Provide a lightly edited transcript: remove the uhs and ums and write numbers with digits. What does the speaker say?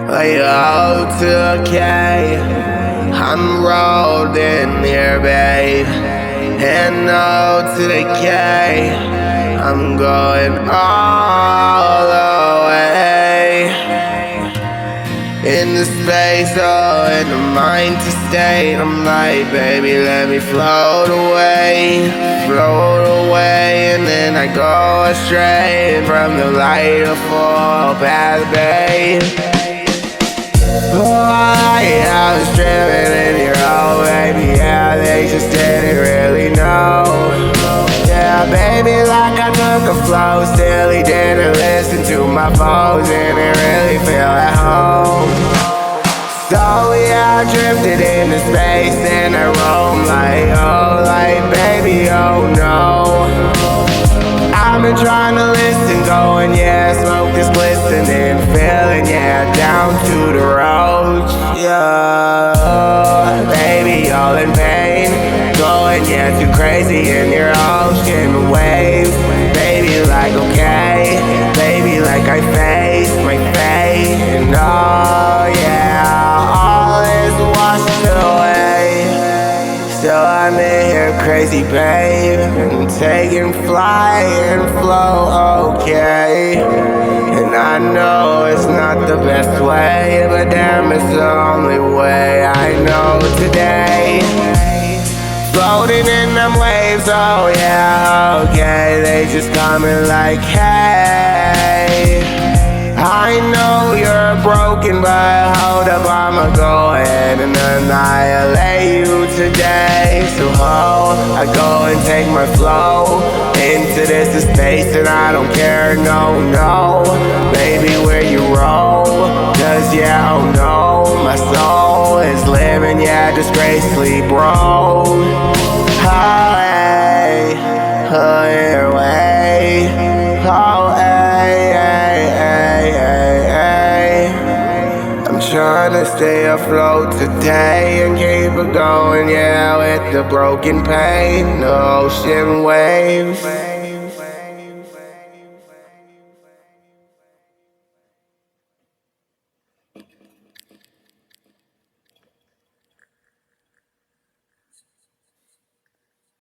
Like O2K, I'm rolling here, babe. And O to the K, I'm going all the way. In the space, oh, in the mind to stay. I'm like, baby, let me float away. And then I go astray from the light of full path, babe. Oh, yeah, I was driven in your own, baby, yeah, they just didn't really know. Yeah, baby, like I took a flow, still he didn't listen to my foes, didn't really feel at home. So yeah, I drifted into space and I roam like baby, oh no. I've been trying to listen, going, yeah, smoke is glistening, feeling, yeah, down to the road, yeah. Baby, all in pain, going, yeah, too crazy in your ocean waves. Baby, like, okay, baby, like I face my fate, and oh, yeah, all is washed away. So I'm in here crazy, babe, and taking flight and flow, okay. And I know it's not the best way, but damn, it's the only way I know today. Floating in them waves, oh yeah, okay. They just coming like, hey, I know you're broken, but hold up, I'ma go ahead and annihilate you today. So I go and take my flow into this space, and I don't care, no, baby, where you roll. Cause yeah, oh no, my soul is living, yeah, disgracefully, bro. Oh, hey, oh, your way, oh, hey, I'm trying to stay afloat today and keep it going, yeah, with the broken pain, the ocean waves.